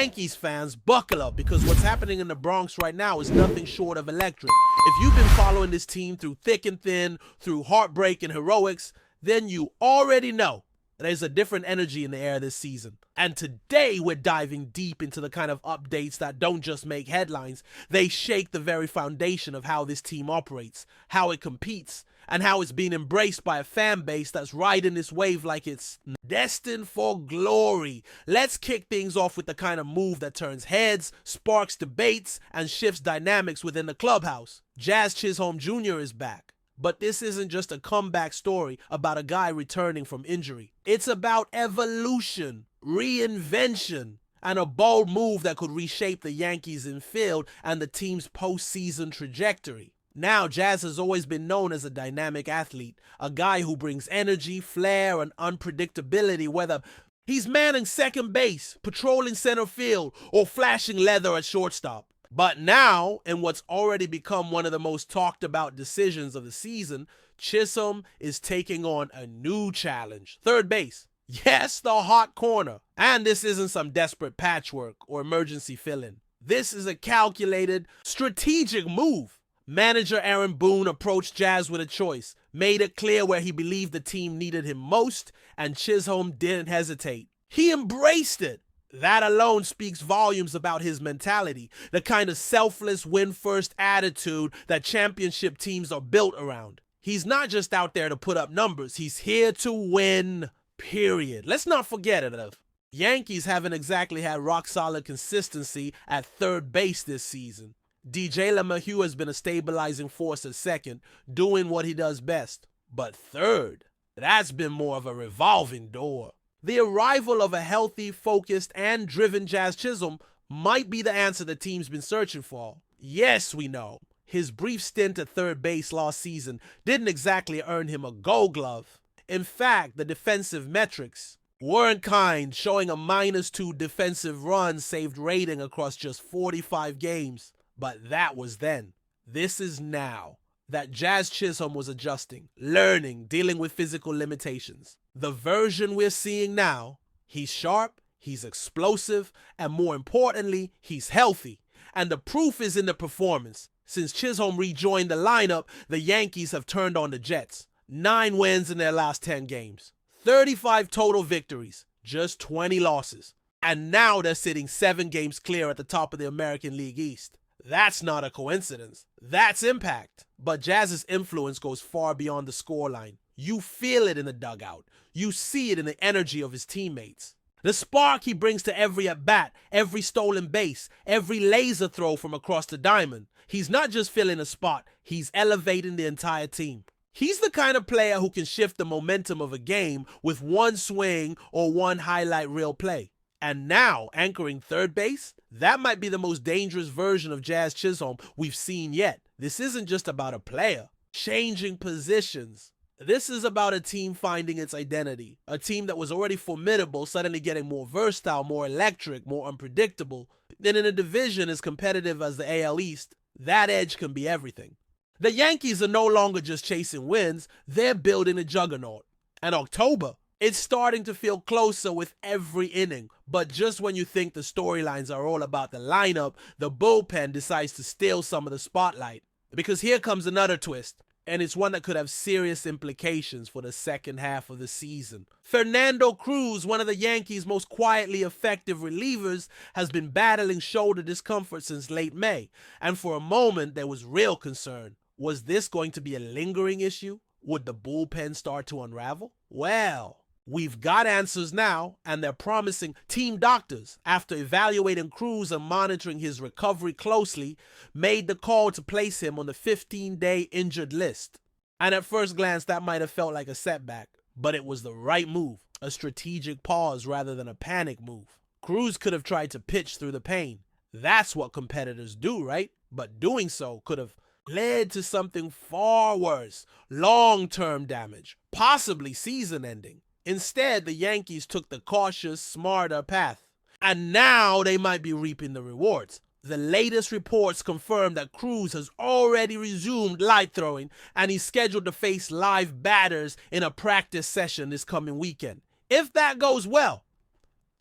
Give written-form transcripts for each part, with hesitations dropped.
Yankees fans, buckle up, because what's happening in the Bronx right now is nothing short of electric. If you've been following this team through thick and thin, through heartbreak and heroics, then you already know there's a different energy in the air this season. And today we're diving deep into the kind of updates that don't just make headlines, they shake the very foundation of how this team operates, how it competes, and how it's being embraced by a fan base that's riding this wave like it's destined for glory. Let's kick things off with the kind of move that turns heads, sparks debates, and shifts dynamics within the clubhouse. Jazz Chisholm Jr. is back. But this isn't just a comeback story about a guy returning from injury. It's about evolution, reinvention, and a bold move that could reshape the Yankees infield and the team's postseason trajectory. Now, Jazz has always been known as a dynamic athlete, a guy who brings energy, flair, and unpredictability, whether he's manning second base, patrolling center field, or flashing leather at shortstop. But now, in what's already become one of the most talked about decisions of the season, Chisholm is taking on a new challenge. Third base. Yes, the hot corner. And this isn't some desperate patchwork or emergency fill-in. This is a calculated, strategic move. Manager Aaron Boone approached Jazz with a choice, made it clear where he believed the team needed him most, and Chisholm didn't hesitate. He embraced it. That alone speaks volumes about his mentality, the kind of selfless win-first attitude that championship teams are built around. He's not just out there to put up numbers, he's here to win, period. Let's not forget it. The Yankees haven't exactly had rock-solid consistency at third base this season. DJ LeMahieu has been a stabilizing force at second, doing what he does best. But third, that's been more of a revolving door. The arrival of a healthy, focused, and driven Jazz Chisholm might be the answer the team's been searching for. Yes, we know, his brief stint at third base last season didn't exactly earn him a Gold Glove. In fact, the defensive metrics weren't kind, showing a -2 defensive runs saved rating across just 45 games. But that was then. This is now. That Jazz Chisholm was adjusting, learning, dealing with physical limitations. The version we're seeing now, he's sharp, he's explosive, and more importantly, he's healthy. And the proof is in the performance. Since Chisholm rejoined the lineup, the Yankees have turned on the Jets. 9 wins in their last 10 games. 35 total victories, just 20 losses. And now they're sitting 7 games clear at the top of the American League East. That's not a coincidence. That's impact. But Jazz's influence goes far beyond the scoreline. You feel it in the dugout. You see it in the energy of his teammates. The spark he brings to every at-bat, every stolen base, every laser throw from across the diamond. He's not just filling a spot, he's elevating the entire team. He's the kind of player who can shift the momentum of a game with one swing or one highlight reel play. And now, anchoring third base, that might be the most dangerous version of Jazz Chisholm we've seen yet. This isn't just about a player changing positions. This is about a team finding its identity. A team that was already formidable suddenly getting more versatile, more electric, more unpredictable. Then in a division as competitive as the AL East, that edge can be everything. The Yankees are no longer just chasing wins, they're building a juggernaut. And October, it's starting to feel closer with every inning. But just when you think the storylines are all about the lineup, the bullpen decides to steal some of the spotlight. Because here comes another twist, and it's one that could have serious implications for the second half of the season. Fernando Cruz, one of the Yankees' most quietly effective relievers, has been battling shoulder discomfort since late May. And for a moment, there was real concern. Was this going to be a lingering issue? Would the bullpen start to unravel? Well, we've got answers now, and they're promising. Team doctors, after evaluating Cruz and monitoring his recovery closely, made the call to place him on the 15-day injured list. And at first glance, that might have felt like a setback, but it was the right move, a strategic pause rather than a panic move. Cruz could have tried to pitch through the pain. That's what competitors do, right? But doing so could have led to something far worse, long-term damage, possibly season-ending. Instead, the Yankees took the cautious, smarter path. And now they might be reaping the rewards. The latest reports confirm that Cruz has already resumed light throwing, and he's scheduled to face live batters in a practice session this coming weekend. If that goes well,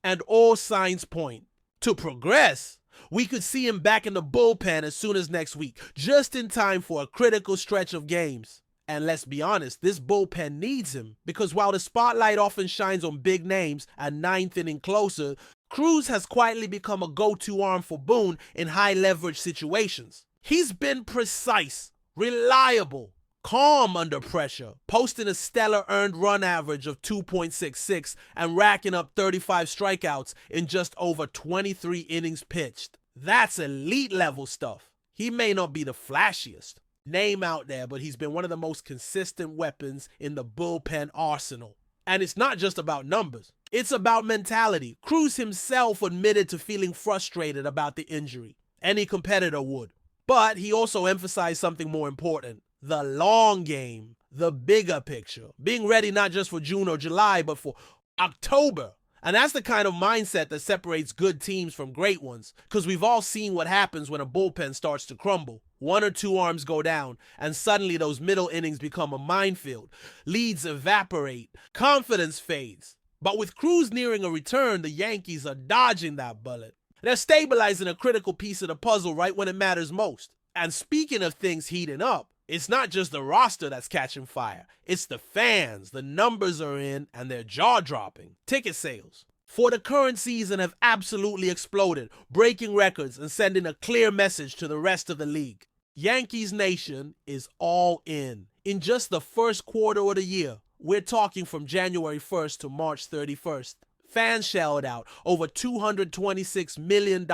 and all signs point, To progress, we could see him back in the bullpen as soon as next week, just in time for a critical stretch of games. And let's be honest, this bullpen needs him, because while the spotlight often shines on big names and ninth inning closer, Cruz has quietly become a go-to arm for Boone in high-leverage situations. He's been precise, reliable, calm under pressure, posting a stellar earned run average of 2.66 and racking up 35 strikeouts in just over 23 innings pitched. That's elite level stuff. He may not be the flashiest name out there, but he's been one of the most consistent weapons in the bullpen arsenal. And it's not just about numbers. It's about mentality. Cruz himself admitted to feeling frustrated about the injury. Any competitor would. But he also emphasized something more important: the long game, the bigger picture, being ready not just for June or July, but for October. And that's the kind of mindset that separates good teams from great ones, because we've all seen what happens when a bullpen starts to crumble. One or two arms go down, and suddenly those middle innings become a minefield. Leads evaporate, confidence fades. But with Cruz nearing a return, the Yankees are dodging that bullet. They're stabilizing a critical piece of the puzzle right when it matters most. And speaking of things heating up, it's not just the roster that's catching fire. It's the fans. The numbers are in and they're jaw-dropping. Ticket sales for the current season have absolutely exploded, breaking records and sending a clear message to the rest of the league. Yankees Nation is all in. In just the first quarter of the year, we're talking from January 1st to March 31st, fans shelled out over $226 million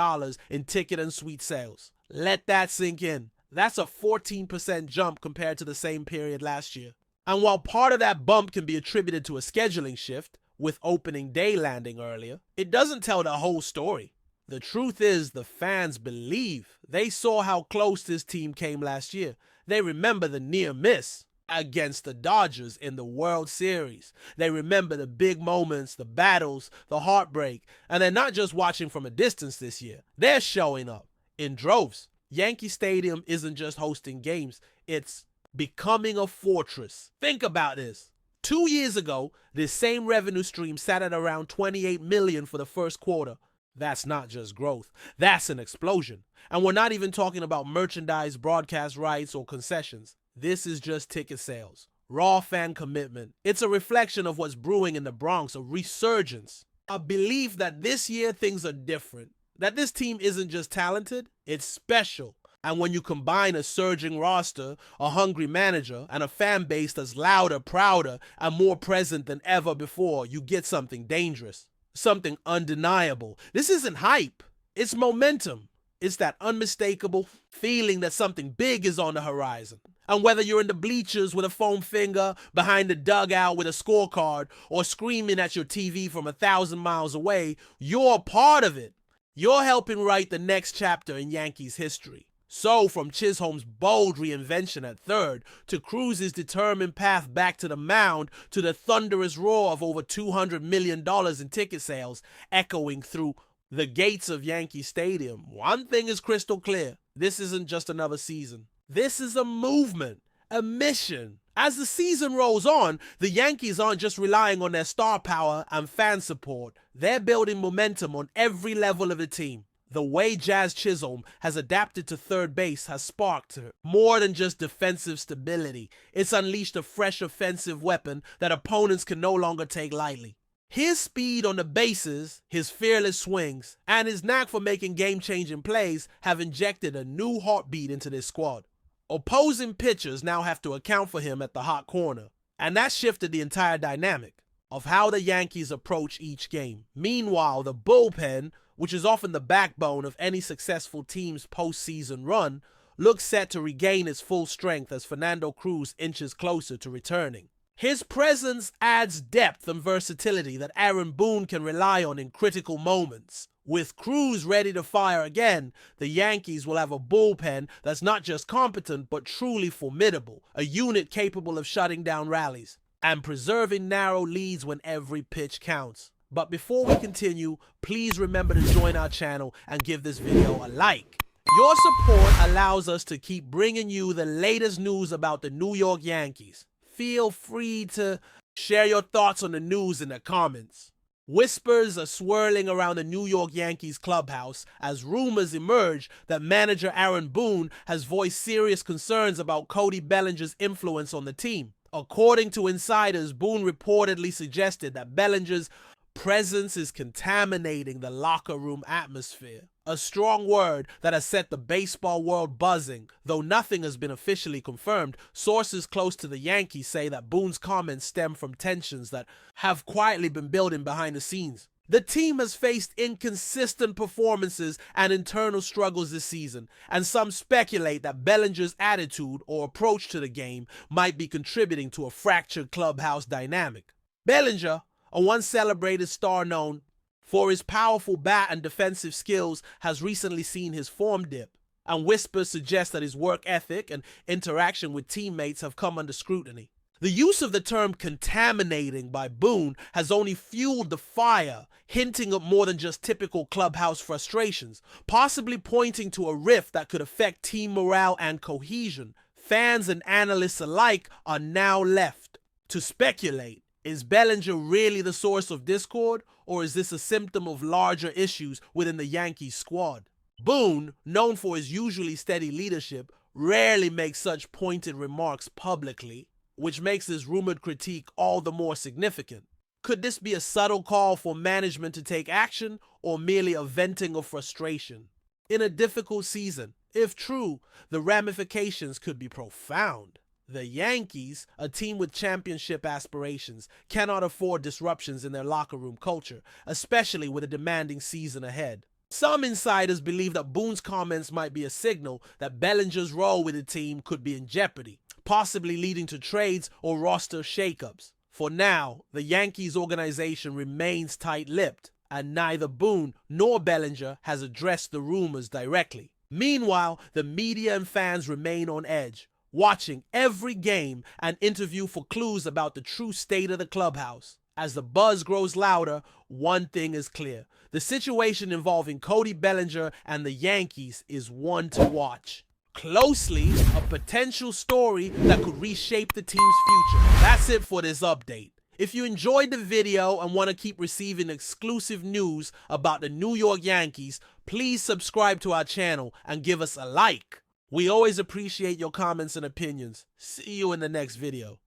in ticket and suite sales. Let that sink in. That's a 14% jump compared to the same period last year. And while part of that bump can be attributed to a scheduling shift, with opening day landing earlier, it doesn't tell the whole story. The truth is, the fans believe. They saw how close this team came last year. They remember the near miss against the Dodgers in the World Series. They remember the big moments, the battles, the heartbreak. And they're not just watching from a distance this year. They're showing up in droves. Yankee Stadium isn't just hosting games, it's becoming a fortress. Think about this. 2 years ago, this same revenue stream sat at around $28 million for the first quarter. That's not just growth, that's an explosion. And we're not even talking about merchandise, broadcast rights, or concessions. This is just ticket sales. Raw fan commitment. It's a reflection of what's brewing in the Bronx, a resurgence. A belief that this year things are different. That this team isn't just talented, it's special. And when you combine a surging roster, a hungry manager, and a fan base that's louder, prouder, and more present than ever before, you get something dangerous, something undeniable. This isn't hype, it's momentum. It's that unmistakable feeling that something big is on the horizon. And whether you're in the bleachers with a foam finger, behind the dugout with a scorecard, or screaming at your TV from 1,000 miles away, you're a part of it. You're helping write the next chapter in Yankees history. So, from Chisholm's bold reinvention at third, to Cruz's determined path back to the mound, to the thunderous roar of over $200 million in ticket sales echoing through the gates of Yankee Stadium, one thing is crystal clear. This isn't just another season. This is a movement, a mission. As the season rolls on, the Yankees aren't just relying on their star power and fan support. They're building momentum on every level of the team. The way Jazz Chisholm has adapted to third base has sparked more than just defensive stability. It's unleashed a fresh offensive weapon that opponents can no longer take lightly. His speed on the bases, his fearless swings, and his knack for making game-changing plays have injected a new heartbeat into this squad. Opposing pitchers now have to account for him at the hot corner, and that shifted the entire dynamic of how the Yankees approach each game. Meanwhile, the bullpen, which is often the backbone of any successful team's postseason run, looks set to regain its full strength as Fernando Cruz inches closer to returning. His presence adds depth and versatility that Aaron Boone can rely on in critical moments. With Cruz ready to fire again, the Yankees will have a bullpen that's not just competent but truly formidable, a unit capable of shutting down rallies and preserving narrow leads when every pitch counts. But before we continue, please remember to join our channel and give this video a like. Your support allows us to keep bringing you the latest news about the New York Yankees. Feel free to share your thoughts on the news in the comments. Whispers are swirling around the New York Yankees clubhouse as rumors emerge that manager Aaron Boone has voiced serious concerns about Cody Bellinger's influence on the team. According to insiders, Boone reportedly suggested that Bellinger's presence is contaminating the locker room atmosphere. A strong word that has set the baseball world buzzing. Though nothing has been officially confirmed, sources close to the Yankees say that Boone's comments stem from tensions that have quietly been building behind the scenes. The team has faced inconsistent performances and internal struggles this season, and some speculate that Bellinger's attitude or approach to the game might be contributing to a fractured clubhouse dynamic. Bellinger, a once celebrated star known for his powerful bat and defensive skills, has recently seen his form dip, and whispers suggest that his work ethic and interaction with teammates have come under scrutiny. The use of the term contaminating by Boone has only fueled the fire, hinting at more than just typical clubhouse frustrations, possibly pointing to a rift that could affect team morale and cohesion. Fans and analysts alike are now left to speculate. Is Bellinger really the source of discord, or is this a symptom of larger issues within the Yankees squad? Boone, known for his usually steady leadership, rarely makes such pointed remarks publicly, which makes his rumored critique all the more significant. Could this be a subtle call for management to take action, or merely a venting of frustration? In a difficult season, if true, the ramifications could be profound. The Yankees, a team with championship aspirations, cannot afford disruptions in their locker room culture, especially with a demanding season ahead. Some insiders believe that Boone's comments might be a signal that Bellinger's role with the team could be in jeopardy, possibly leading to trades or roster shakeups. For now, the Yankees organization remains tight-lipped, and neither Boone nor Bellinger has addressed the rumors directly. Meanwhile, the media and fans remain on edge, watching every game and interview for clues about the true state of the clubhouse. As the buzz grows louder, one thing is clear. The situation involving Cody Bellinger and the Yankees is one to watch closely, a potential story that could reshape the team's future. That's it for this update. If you enjoyed the video and want to keep receiving exclusive news about the New York Yankees, please subscribe to our channel and give us a like. We always appreciate your comments and opinions. See you in the next video.